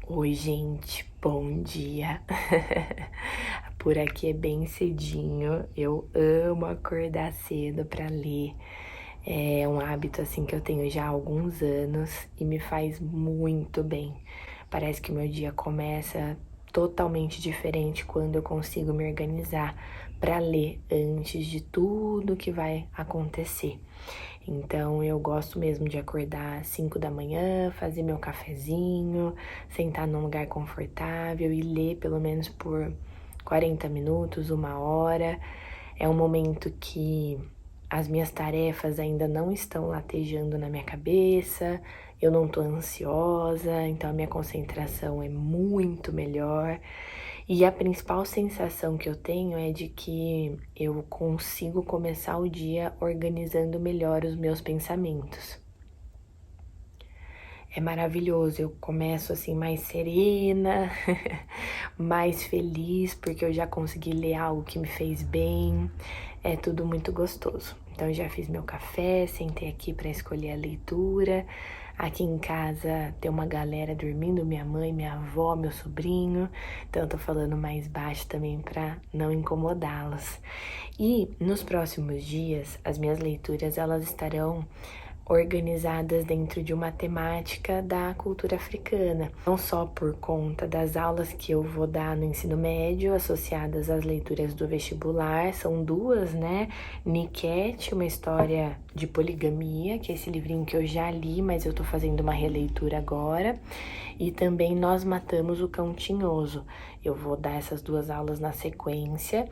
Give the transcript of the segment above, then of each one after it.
Oi, gente, bom dia. Por aqui é bem cedinho. Eu amo acordar cedo para ler. É um hábito assim que eu tenho já há alguns anos e me faz muito bem. Parece que meu dia começa totalmente diferente quando eu consigo me organizar para ler antes de tudo que vai acontecer. Então eu gosto mesmo de acordar às 5 da manhã, fazer meu cafezinho, sentar num lugar confortável e ler pelo menos por 40 minutos, uma hora. É um momento que as minhas tarefas ainda não estão latejando na minha cabeça, eu não tô ansiosa, então a minha concentração é muito melhor. E a principal sensação que eu tenho é de que eu consigo começar o dia organizando melhor os meus pensamentos. É maravilhoso, eu começo assim mais serena, mais feliz, porque eu já consegui ler algo que me fez bem. É tudo muito gostoso. Então eu já fiz meu café, sentei aqui para escolher a leitura. Aqui em casa tem uma galera dormindo, minha mãe, minha avó, meu sobrinho. Então eu tô falando mais baixo também para não incomodá-los. E nos próximos dias, as minhas leituras elas estarão organizadas dentro de uma temática da cultura africana, não só por conta das aulas que eu vou dar no ensino médio associadas às leituras do vestibular, são duas, né? Niket, uma história de poligamia, que é esse livrinho que eu já li, mas eu tô fazendo uma releitura agora, e também Nós Matamos o Cão Tinhoso. Eu vou dar essas duas aulas na sequência,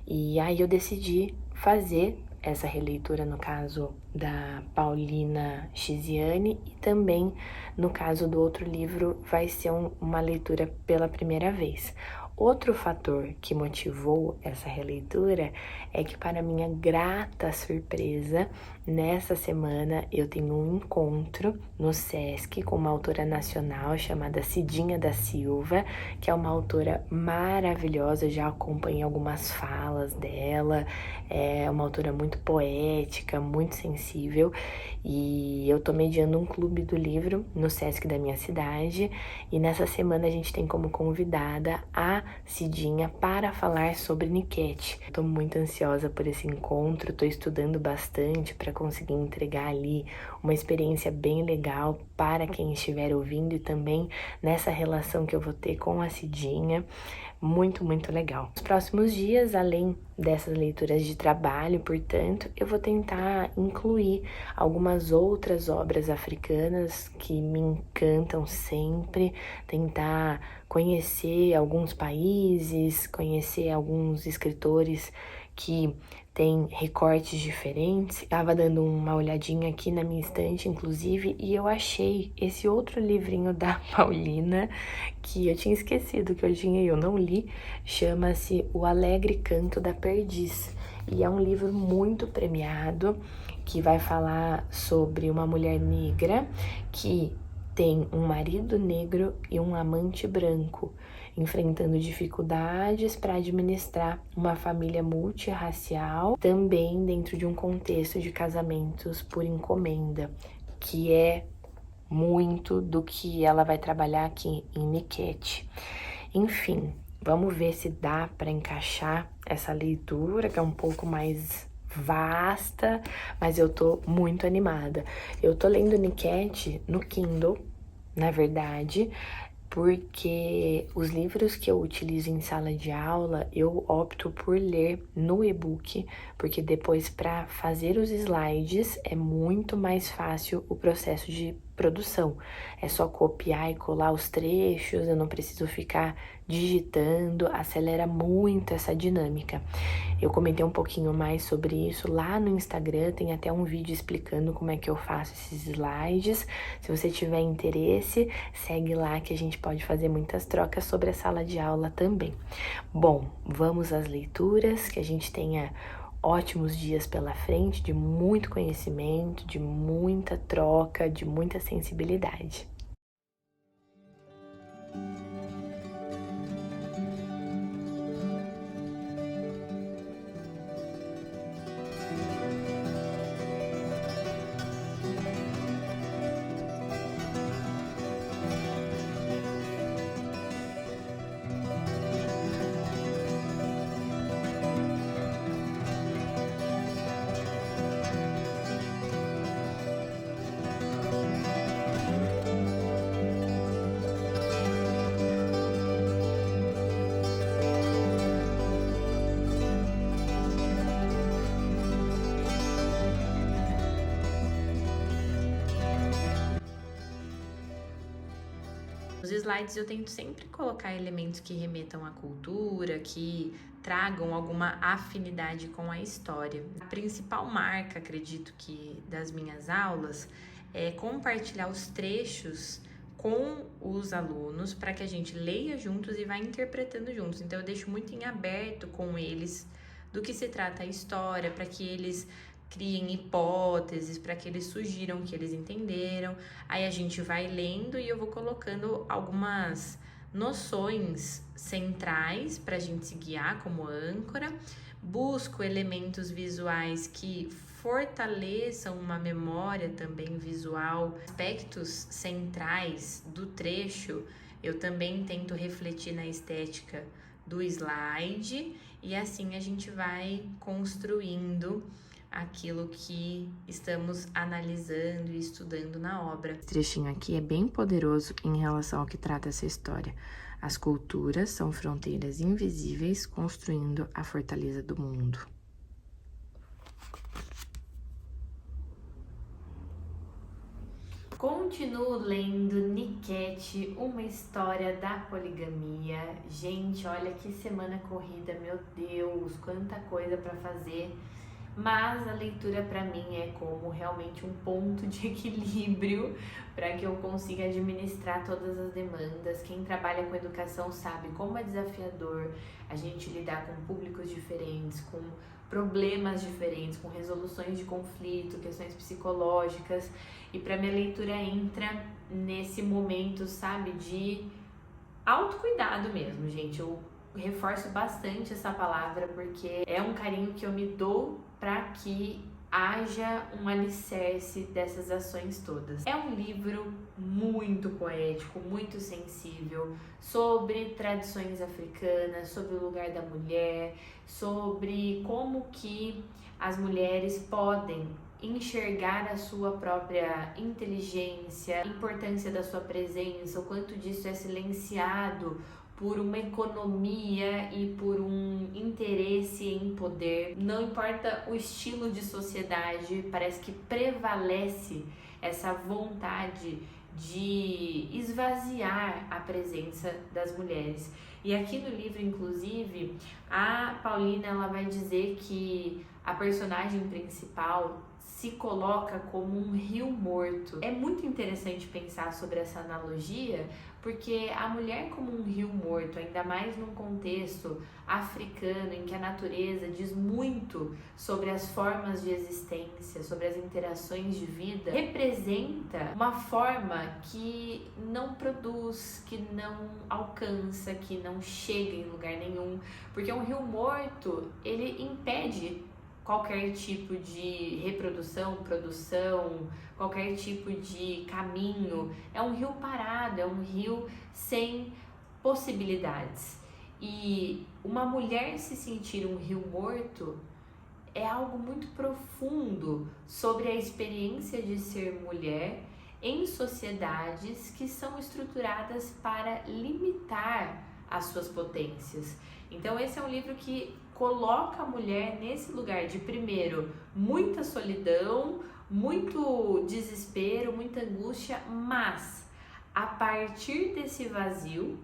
e aí eu decidi fazer essa releitura no caso da Paulina Chiziane e também no caso do outro livro vai ser uma leitura pela primeira vez. Outro fator que motivou essa releitura é que, para minha grata surpresa, nessa semana eu tenho um encontro no Sesc com uma autora nacional chamada Cidinha da Silva, que é uma autora maravilhosa, eu já acompanhei algumas falas dela, é uma autora muito poética, muito sensível, e eu tô mediando um clube do livro no Sesc da minha cidade, e nessa semana a gente tem como convidada a Cidinha para falar sobre Niket. Tô muito ansiosa por esse encontro, tô estudando bastante para conseguir entregar ali uma experiência bem legal para quem estiver ouvindo e também nessa relação que eu vou ter com a Cidinha. Muito, muito legal. Nos próximos dias, além dessas leituras de trabalho, portanto, eu vou tentar incluir algumas outras obras africanas que me encantam sempre, tentar conhecer alguns países, conhecer alguns escritores que têm recortes diferentes. Estava dando uma olhadinha aqui na minha estante, inclusive, e eu achei esse outro livrinho da Paulina que eu tinha esquecido que eu tinha e eu não li, chama-se O Alegre Canto da Perdiz. E é um livro muito premiado que vai falar sobre uma mulher negra que tem um marido negro e um amante branco, enfrentando dificuldades para administrar uma família multirracial, também dentro de um contexto de casamentos por encomenda, que é muito do que ela vai trabalhar aqui em Niket. Enfim, vamos ver se dá para encaixar essa leitura, que é um pouco mais vasta, mas eu tô muito animada. Eu tô lendo Niket no Kindle, na verdade, porque os livros que eu utilizo em sala de aula eu opto por ler no e-book, porque depois para fazer os slides é muito mais fácil o processo de produção. É só copiar e colar os trechos, eu não preciso ficar digitando, acelera muito essa dinâmica. Eu comentei um pouquinho mais sobre isso lá no Instagram, tem até um vídeo explicando como é que eu faço esses slides. Se você tiver interesse, segue lá que a gente pode fazer muitas trocas sobre a sala de aula também. Bom, vamos às leituras, que a gente tenha ótimos dias pela frente, de muito conhecimento, de muita troca, de muita sensibilidade. slides eu tento sempre colocar elementos que remetam à cultura, que tragam alguma afinidade com a história. A principal marca, acredito que, das minhas aulas é compartilhar os trechos com os alunos para que a gente leia juntos e vá interpretando juntos. Então eu deixo muito em aberto com eles do que se trata a história, para que eles criem hipóteses, para que eles sugiram o que eles entenderam. Aí a gente vai lendo e eu vou colocando algumas noções centrais para a gente se guiar como âncora. Busco elementos visuais que fortaleçam uma memória também visual, aspectos centrais do trecho. Eu também tento refletir na estética do slide e assim a gente vai construindo aquilo que estamos analisando e estudando na obra. Esse trechinho aqui é bem poderoso em relação ao que trata essa história. As culturas são fronteiras invisíveis construindo a fortaleza do mundo. Continuo lendo Niket, uma história da poligamia. Gente, olha que semana corrida, meu Deus, quanta coisa para fazer. Mas a leitura para mim é como realmente um ponto de equilíbrio para que eu consiga administrar todas as demandas. Quem trabalha com educação sabe como é desafiador a gente lidar com públicos diferentes, com problemas diferentes, com resoluções de conflito, questões psicológicas. E para minha leitura entra nesse momento, sabe, de autocuidado mesmo, gente. Eu reforço bastante essa palavra porque é um carinho que eu me dou para que haja um alicerce dessas ações todas. É um livro muito poético, muito sensível, sobre tradições africanas, sobre o lugar da mulher, sobre como que as mulheres podem enxergar a sua própria inteligência, a importância da sua presença, o quanto disso é silenciado por uma economia e por um interesse em poder. Não importa o estilo de sociedade, parece que prevalece essa vontade de esvaziar a presença das mulheres. E aqui no livro, inclusive, a Paulina ela vai dizer que a personagem principal se coloca como um rio morto. É muito interessante pensar sobre essa analogia, porque a mulher como um rio morto, ainda mais num contexto africano em que a natureza diz muito sobre as formas de existência, sobre as interações de vida, representa uma forma que não produz, que não alcança, que não chega em lugar nenhum, porque um rio morto, ele impede qualquer tipo de reprodução, produção, qualquer tipo de caminho. É um rio parado, é um rio sem possibilidades. E uma mulher se sentir um rio morto é algo muito profundo sobre a experiência de ser mulher em sociedades que são estruturadas para limitar as suas potências. Então esse é um livro que coloca a mulher nesse lugar de, primeiro, muita solidão, muito desespero, muita angústia, mas a partir desse vazio,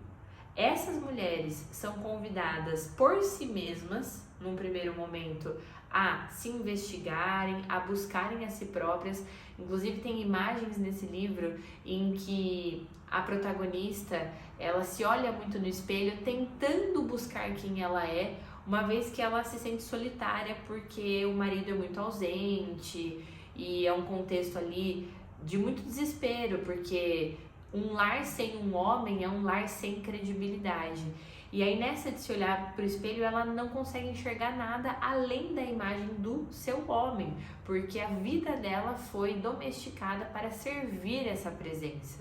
essas mulheres são convidadas por si mesmas, num primeiro momento, a se investigarem, a buscarem a si próprias. Inclusive tem imagens nesse livro em que a protagonista, ela se olha muito no espelho tentando buscar quem ela é, uma vez que ela se sente solitária porque o marido é muito ausente e é um contexto ali de muito desespero, porque um lar sem um homem é um lar sem credibilidade. E aí nessa de se olhar pro espelho, ela não consegue enxergar nada além da imagem do seu homem, porque a vida dela foi domesticada para servir essa presença,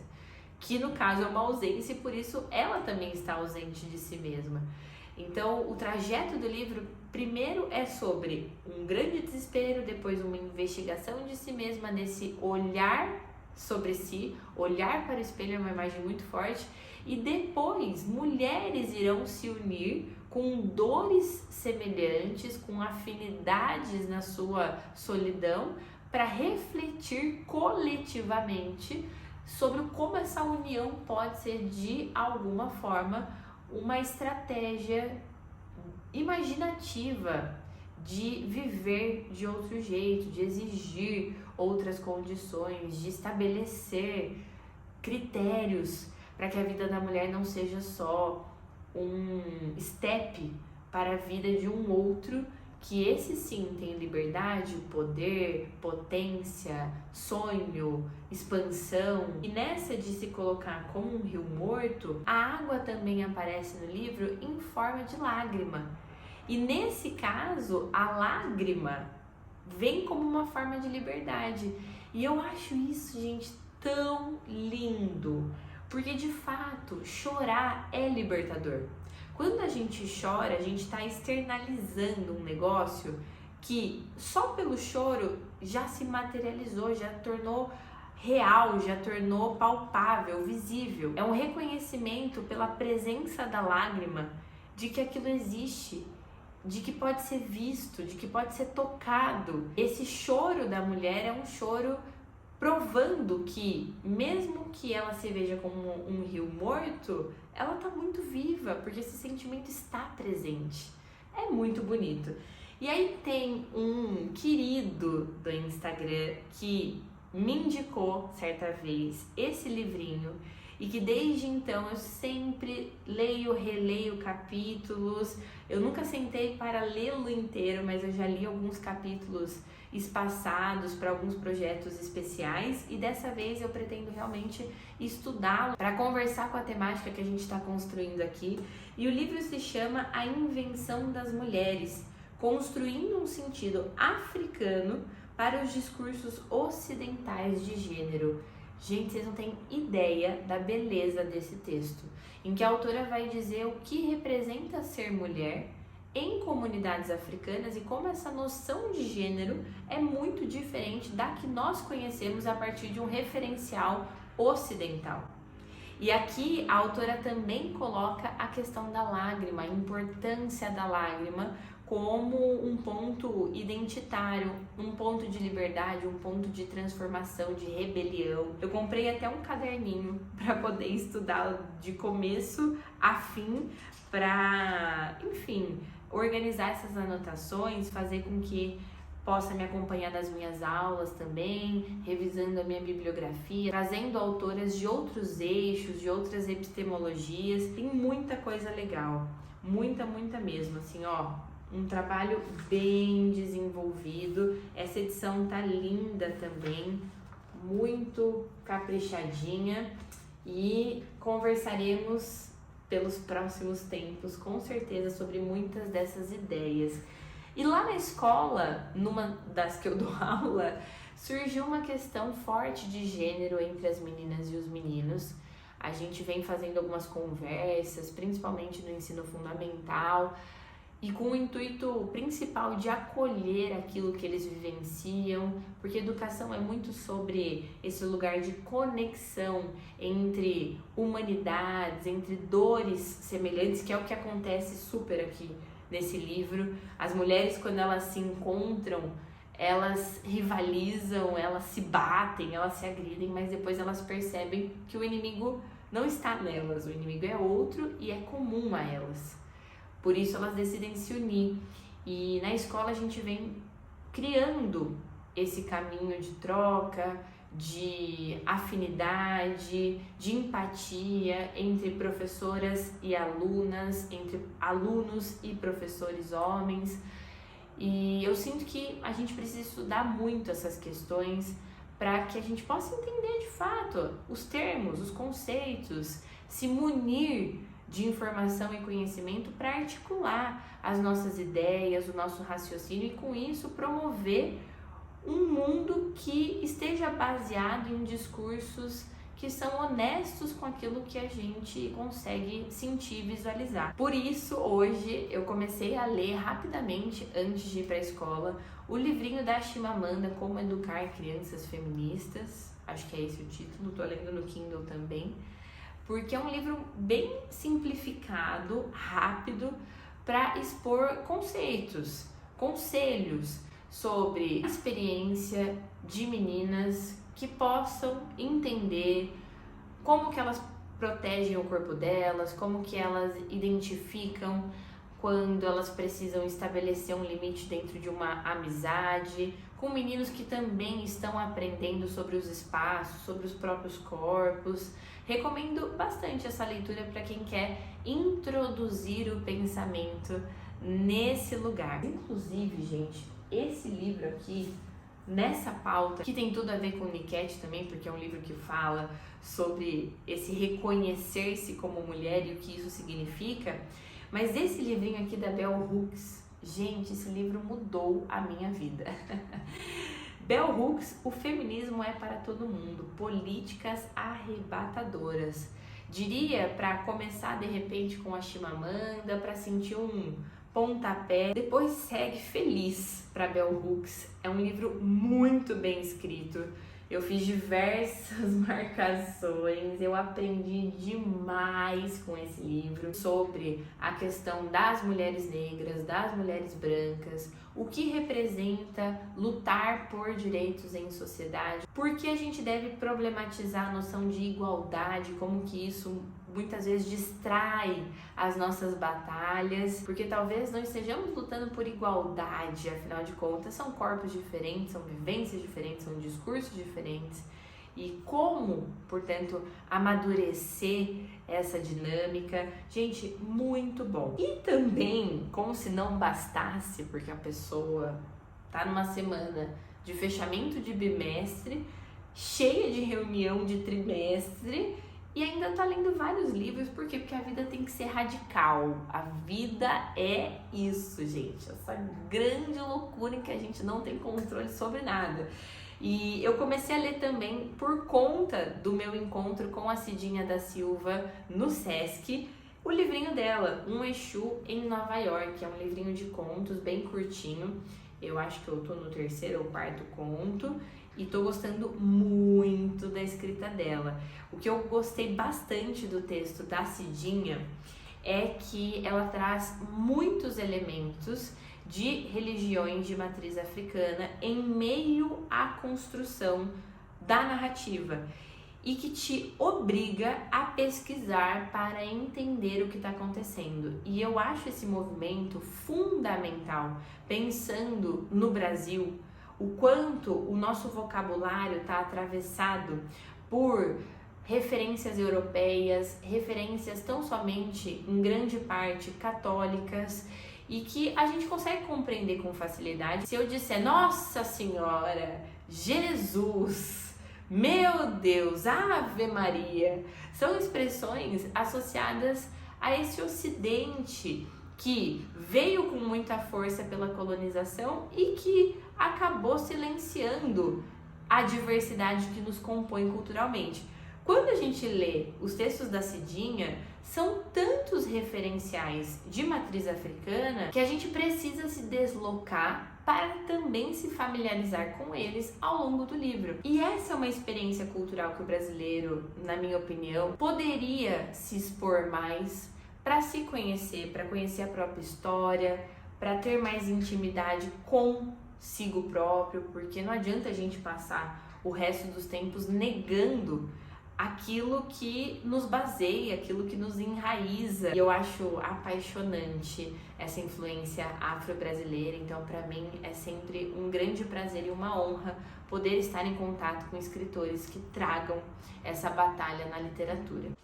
que no caso é uma ausência e por isso ela também está ausente de si mesma. Então o trajeto do livro primeiro é sobre um grande desespero, depois uma investigação de si mesma nesse olhar sobre si, olhar para o espelho é uma imagem muito forte, e depois mulheres irão se unir com dores semelhantes, com afinidades na sua solidão, para refletir coletivamente sobre como essa união pode ser de alguma forma uma estratégia imaginativa de viver de outro jeito, de exigir outras condições, de estabelecer critérios para que a vida da mulher não seja só um step para a vida de um outro, que esse sim tem liberdade, poder, potência, sonho, expansão. E nessa de se colocar como um rio morto, a água também aparece no livro em forma de lágrima. E nesse caso, a lágrima vem como uma forma de liberdade. E eu acho isso, gente, tão lindo, porque de fato chorar é libertador. Quando a gente chora, a gente está externalizando um negócio que só pelo choro já se materializou, já tornou real, já tornou palpável, visível. É um reconhecimento pela presença da lágrima de que aquilo existe, de que pode ser visto, de que pode ser tocado. Esse choro da mulher é um choro provando que, mesmo que ela se veja como um rio morto, ela está muito viva, porque esse sentimento está presente. É muito bonito. E aí tem um querido do Instagram que me indicou certa vez esse livrinho e que desde então eu sempre leio, releio capítulos. Eu nunca sentei para lê-lo inteiro, mas eu já li alguns capítulos espaçados para alguns projetos especiais e dessa vez eu pretendo realmente estudá-lo para conversar com a temática que a gente está construindo aqui. E o livro se chama A Invenção das Mulheres, construindo um sentido africano para os discursos ocidentais de gênero. Gente, vocês não têm ideia da beleza desse texto, em que a autora vai dizer o que representa ser mulher em comunidades africanas e como essa noção de gênero é muito diferente da que nós conhecemos a partir de um referencial ocidental. E aqui a autora também coloca a questão da lágrima, a importância da lágrima como um ponto identitário, um ponto de liberdade, um ponto de transformação, de rebelião. Eu comprei até um caderninho para poder estudá-lo de começo a fim, para, enfim, organizar essas anotações, fazer com que possa me acompanhar nas minhas aulas também, revisando a minha bibliografia, trazendo autoras de outros eixos, de outras epistemologias. Tem muita coisa legal, muita mesmo, assim, ó, um trabalho bem desenvolvido. Essa edição tá linda também, muito caprichadinha, e conversaremos pelos próximos tempos, com certeza, sobre muitas dessas ideias. E lá na escola, numa das que eu dou aula, surgiu uma questão forte de gênero entre as meninas e os meninos. A gente vem fazendo algumas conversas, principalmente no ensino fundamental, e com o intuito principal de acolher aquilo que eles vivenciam, porque educação é muito sobre esse lugar de conexão entre humanidades, entre dores semelhantes, que é o que acontece super aqui nesse livro. As mulheres, quando elas se encontram, elas rivalizam, elas se batem, elas se agridem, mas depois elas percebem que o inimigo não está nelas, o inimigo é outro e é comum a elas. Por isso elas decidem se unir. E na escola a gente vem criando esse caminho de troca, de afinidade, de empatia entre professoras e alunas, entre alunos e professores homens. E eu sinto que a gente precisa estudar muito essas questões para que a gente possa entender de fato os termos, os conceitos, se munir de informação e conhecimento para articular as nossas ideias, o nosso raciocínio e com isso promover um mundo que esteja baseado em discursos que são honestos com aquilo que a gente consegue sentir e visualizar. Por isso, hoje eu comecei a ler rapidamente, antes de ir para a escola, o livrinho da Chimamanda, Como Educar Crianças Feministas. Acho que é esse o título, estou lendo no Kindle também. Porque é um livro bem simplificado, rápido, para expor conceitos, conselhos sobre a experiência de meninas que possam entender como que elas protegem o corpo delas, como que elas identificam quando elas precisam estabelecer um limite dentro de uma amizade, com meninos que também estão aprendendo sobre os espaços, sobre os próprios corpos. Recomendo bastante essa leitura para quem quer introduzir o pensamento nesse lugar. Inclusive, gente, esse livro aqui, nessa pauta, que tem tudo a ver com o Niket também, porque é um livro que fala sobre esse reconhecer-se como mulher e o que isso significa, mas esse livrinho aqui da Bell Hooks, gente, esse livro mudou a minha vida. Bell Hooks, O Feminismo é para Todo Mundo, Políticas Arrebatadoras. Diria para começar de repente com a Chimamanda, para sentir um pontapé, depois segue feliz para Bell Hooks. É um livro muito bem escrito. Eu fiz diversas marcações, eu aprendi demais com esse livro sobre a questão das mulheres negras, das mulheres brancas, o que representa lutar por direitos em sociedade, por que a gente deve problematizar a noção de igualdade, como que isso muitas vezes distrai as nossas batalhas, porque talvez não estejamos lutando por igualdade, afinal de contas são corpos diferentes, são vivências diferentes, são discursos diferentes. E como, portanto, amadurecer essa dinâmica. Gente, muito bom. E também, como se não bastasse, porque a pessoa tá numa semana de fechamento de bimestre, cheia de reunião de trimestre, e ainda tá lendo vários livros. Por quê? Porque a vida tem que ser radical. A vida é isso, gente. Essa grande loucura em que a gente não tem controle sobre nada. E eu comecei a ler também por conta do meu encontro com a Cidinha da Silva no Sesc, o livrinho dela, Um Exu em Nova York. É um livrinho de contos bem curtinho. Eu acho que eu tô no 3º ou 4º conto e tô gostando muito da escrita dela. O que eu gostei bastante do texto da Cidinha é que ela traz muitos elementos de religiões de matriz africana em meio à construção da narrativa e que te obriga a pesquisar para entender o que está acontecendo. E eu acho esse movimento fundamental, pensando no Brasil, o quanto o nosso vocabulário está atravessado por referências europeias, referências tão somente, em grande parte, católicas, e que a gente consegue compreender com facilidade. Se eu disser, Nossa Senhora, Jesus, meu Deus, Ave Maria, são expressões associadas a esse Ocidente que veio com muita força pela colonização e que acabou silenciando a diversidade que nos compõe culturalmente. Quando a gente lê os textos da Cidinha, são tantos referenciais de matriz africana que a gente precisa se deslocar para também se familiarizar com eles ao longo do livro. E essa é uma experiência cultural que o brasileiro, na minha opinião, poderia se expor mais para se conhecer, para conhecer a própria história, para ter mais intimidade consigo próprio, porque não adianta a gente passar o resto dos tempos negando aquilo que nos baseia, aquilo que nos enraiza. E eu acho apaixonante essa influência afro-brasileira, então para mim é sempre um grande prazer e uma honra poder estar em contato com escritores que tragam essa batalha na literatura.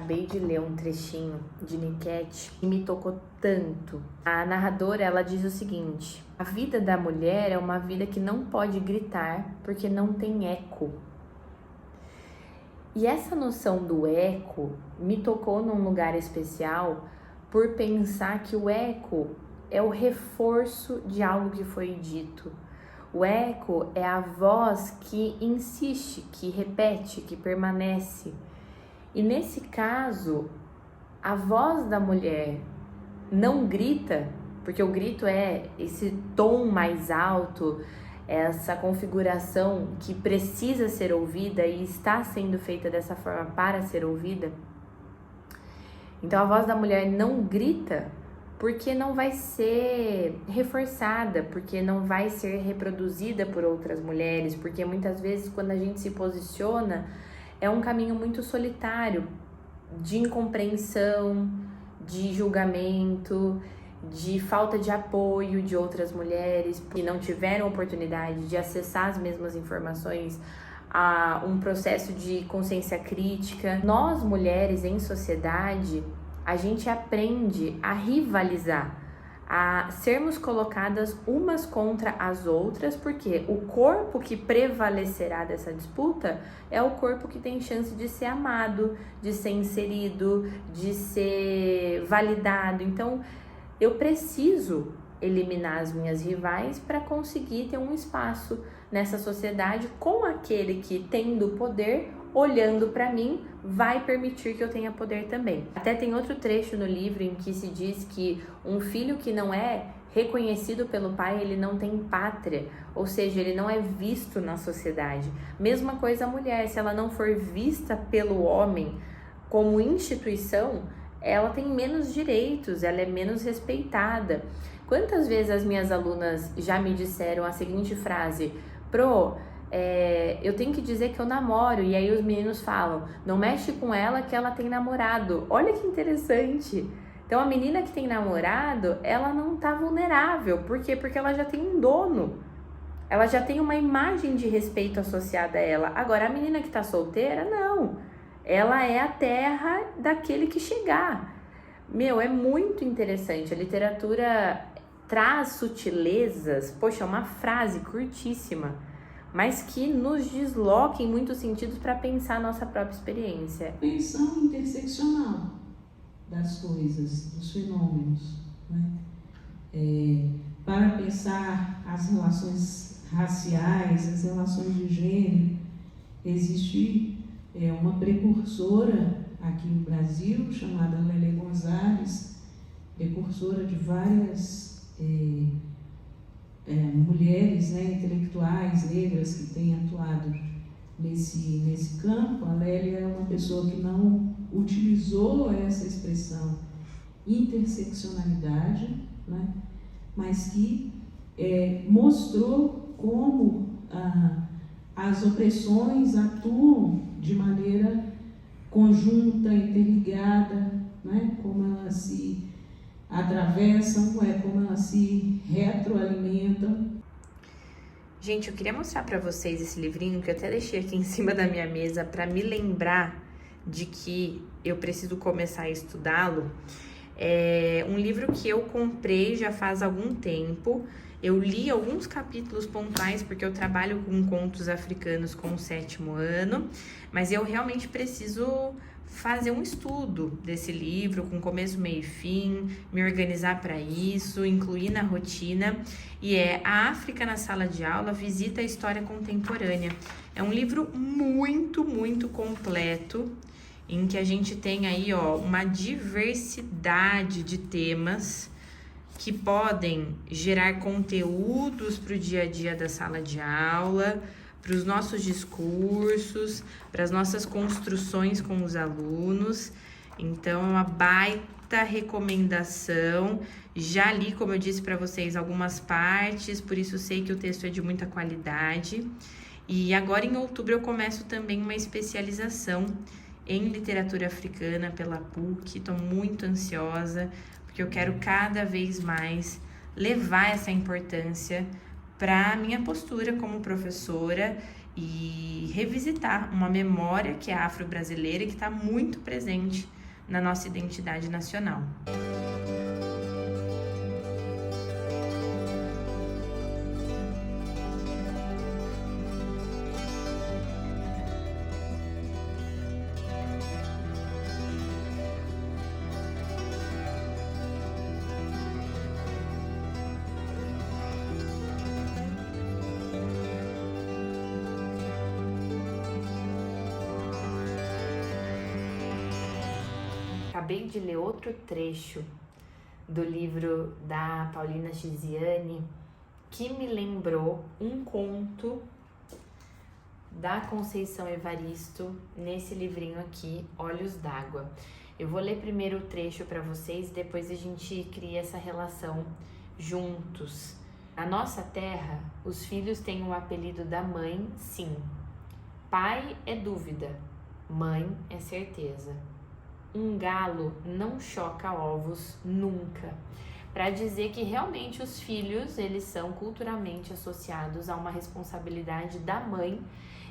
acabei de ler um trechinho de Niket e me tocou tanto. A narradora, ela diz o seguinte: a vida da mulher é uma vida que não pode gritar porque não tem eco. E essa noção do eco me tocou num lugar especial por pensar que o eco é o reforço de algo que foi dito. O eco é a voz que insiste, que repete, que permanece. E nesse caso, a voz da mulher não grita, porque o grito é esse tom mais alto, essa configuração que precisa ser ouvida e está sendo feita dessa forma para ser ouvida. Então a voz da mulher não grita porque não vai ser reforçada, porque não vai ser reproduzida por outras mulheres, porque muitas vezes quando a gente se posiciona é um caminho muito solitário, de incompreensão, de julgamento, de falta de apoio de outras mulheres que não tiveram oportunidade de acessar as mesmas informações, a um processo de consciência crítica. Nós, mulheres em sociedade, a gente aprende a rivalizar, a sermos colocadas umas contra as outras, porque o corpo que prevalecerá dessa disputa é o corpo que tem chance de ser amado, de ser inserido, de ser validado. Então, eu preciso eliminar as minhas rivais para conseguir ter um espaço nessa sociedade com aquele que, tendo poder, olhando para mim, vai permitir que eu tenha poder também. Até tem outro trecho no livro em que se diz que um filho que não é reconhecido pelo pai, ele não tem pátria, ou seja, ele não é visto na sociedade. Mesma coisa a mulher, se ela não for vista pelo homem como instituição, ela tem menos direitos, ela é menos respeitada. Quantas vezes as minhas alunas já me disseram a seguinte frase: Pro, eu tenho que dizer que eu namoro, e aí os meninos falam, não mexe com ela que ela tem namorado. Olha que interessante. Então a menina que tem namorado, ela não tá vulnerável. Por quê? Porque ela já tem um dono. Ela já tem uma imagem de respeito associada a ela. Agora a menina que tá solteira, não. Ela é a terra daquele que chegar. É muito interessante. A literatura traz sutilezas, poxa, uma frase curtíssima, mas que nos desloca em muitos sentidos para pensar a nossa própria experiência. Pensão interseccional das coisas, dos fenômenos, né? Para pensar as relações raciais, as relações de gênero, existe uma precursora aqui no Brasil, chamada Lélia Gonzalez, precursora de várias mulheres, né, intelectuais negras que têm atuado nesse campo. A Lélia é uma pessoa que não utilizou essa expressão interseccionalidade, né, mas que mostrou como as opressões atuam de maneira conjunta, interligada, né? Como elas se atravessam, como elas se retroalimentam. Gente, eu queria mostrar para vocês esse livrinho que eu até deixei aqui em cima da minha mesa para me lembrar de que eu preciso começar a estudá-lo. É um livro que eu comprei já faz algum tempo. Eu li alguns capítulos pontuais porque eu trabalho com contos africanos com o 7º ano, mas eu realmente preciso fazer um estudo desse livro com começo, meio e fim, me organizar para isso, incluir na rotina. E é A África na Sala de Aula, Visita à História Contemporânea. É um livro muito, muito completo, em que a gente tem aí uma diversidade de temas que podem gerar conteúdos para o dia a dia da sala de aula, para os nossos discursos, para as nossas construções com os alunos. Então, é uma baita recomendação. Já li, como eu disse para vocês, algumas partes, por isso sei que o texto é de muita qualidade. E agora, em outubro, eu começo também uma especialização em literatura africana pela PUC. Estou muito ansiosa, porque eu quero cada vez mais levar essa importância para a minha postura como professora e revisitar uma memória que é afro-brasileira e que está muito presente na nossa identidade nacional. Acabei de ler outro trecho do livro da Paulina Chiziane que me lembrou um conto da Conceição Evaristo nesse livrinho aqui, Olhos d'Água. Eu vou ler primeiro o trecho para vocês, depois a gente cria essa relação juntos. Na nossa terra, os filhos têm o apelido da mãe, sim. Pai é dúvida, mãe é certeza. Um galo não choca ovos nunca, para dizer que realmente os filhos, eles são culturalmente associados a uma responsabilidade da mãe,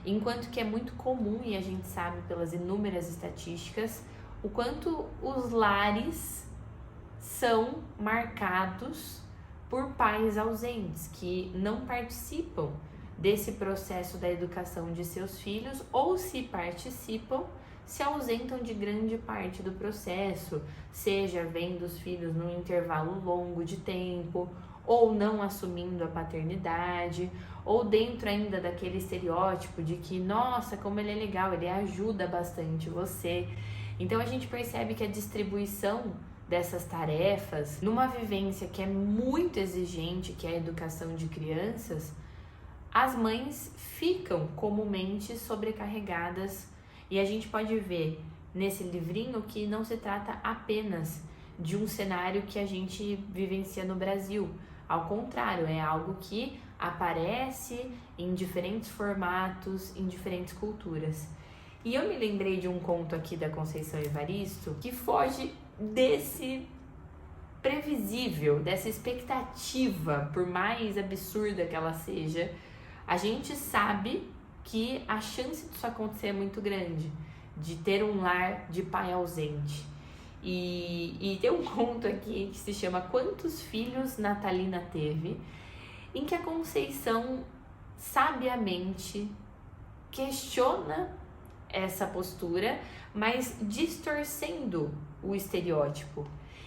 enquanto que é muito comum, e a gente sabe pelas inúmeras estatísticas, o quanto os lares são marcados por pais ausentes, que não participam desse processo da educação de seus filhos, ou se participam, se ausentam de grande parte do processo, seja vendo os filhos num intervalo longo de tempo, ou não assumindo a paternidade, ou dentro ainda daquele estereótipo de que, nossa, como ele é legal, ele ajuda bastante você. Então a gente percebe que a distribuição dessas tarefas, numa vivência que é muito exigente, que é a educação de crianças, as mães ficam comumente sobrecarregadas. E a gente pode ver nesse livrinho que não se trata apenas de um cenário que a gente vivencia no Brasil. Ao contrário, é algo que aparece em diferentes formatos, em diferentes culturas. E eu me lembrei de um conto aqui da Conceição Evaristo que foge desse previsível, dessa expectativa, por mais absurda que ela seja. A gente sabe que a chance disso acontecer é muito grande, de ter um lar de pai ausente. E tem um conto aqui que se chama Quantos Filhos Natalina Teve?, em que a Conceição sabiamente questiona essa postura, mas distorcendo o estereótipo.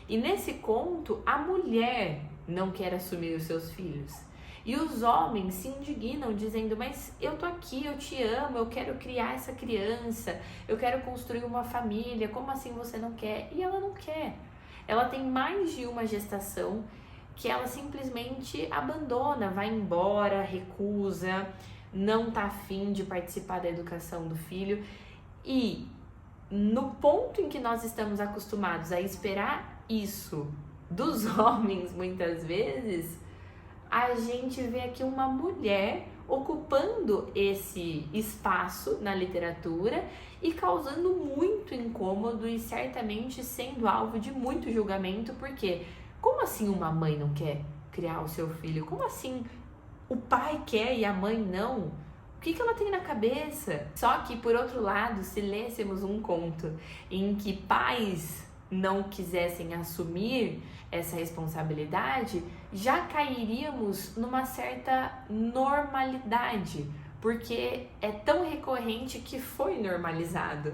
E nesse conto, a mulher não quer assumir os seus filhos. E os homens se indignam dizendo, mas eu tô aqui, eu te amo, eu quero criar essa criança, eu quero construir uma família, como assim você não quer? E ela não quer. Ela tem mais de uma gestação que ela simplesmente abandona, vai embora, recusa, não tá afim de participar da educação do filho. E no ponto em que nós estamos acostumados a esperar isso dos homens muitas vezes, a gente vê aqui uma mulher ocupando esse espaço na literatura e causando muito incômodo e certamente sendo alvo de muito julgamento, porque como assim uma mãe não quer criar o seu filho? Como assim o pai quer e a mãe não? O que ela tem na cabeça? Só que, por outro lado, se lêssemos um conto em que pais não quisessem assumir essa responsabilidade, já cairíamos numa certa normalidade, porque é tão recorrente que foi normalizado.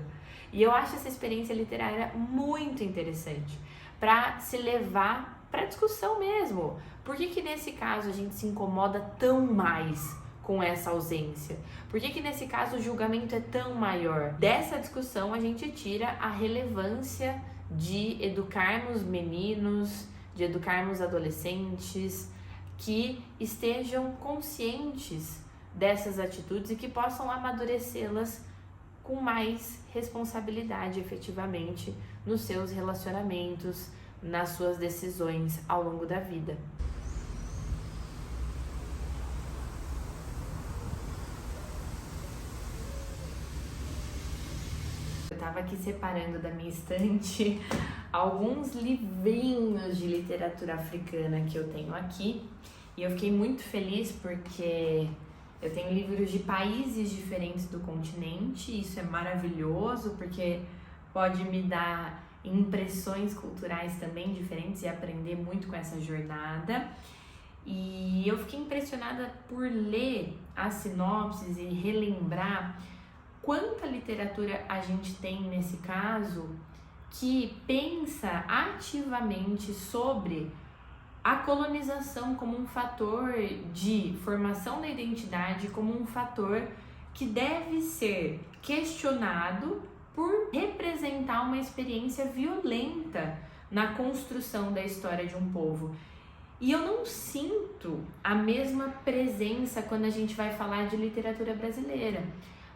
E eu acho essa experiência literária muito interessante para se levar para discussão mesmo. Por que nesse caso a gente se incomoda tão mais com essa ausência? Por que nesse caso o julgamento é tão maior? Dessa discussão a gente tira a relevância de educarmos meninos, de educarmos adolescentes que estejam conscientes dessas atitudes e que possam amadurecê-las com mais responsabilidade efetivamente nos seus relacionamentos, nas suas decisões ao longo da vida. Eu estava aqui separando da minha estante alguns livrinhos de literatura africana que eu tenho aqui e eu fiquei muito feliz porque eu tenho livros de países diferentes do continente. Isso é maravilhoso porque pode me dar impressões culturais também diferentes e aprender muito com essa jornada. E eu fiquei impressionada por ler as sinopses e relembrar quanta literatura a gente tem nesse caso que pensa ativamente sobre a colonização como um fator de formação da identidade, como um fator que deve ser questionado por representar uma experiência violenta na construção da história de um povo. E eu não sinto a mesma presença quando a gente vai falar de literatura brasileira.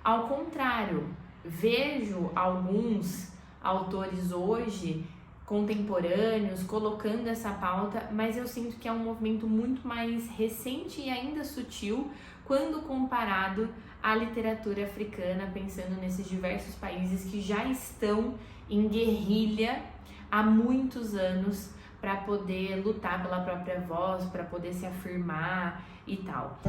Ao contrário, vejo alguns autores hoje, contemporâneos, colocando essa pauta, mas eu sinto que é um movimento muito mais recente e ainda sutil quando comparado à literatura africana, pensando nesses diversos países que já estão em guerrilha há muitos anos para poder lutar pela própria voz, para poder se afirmar e tal.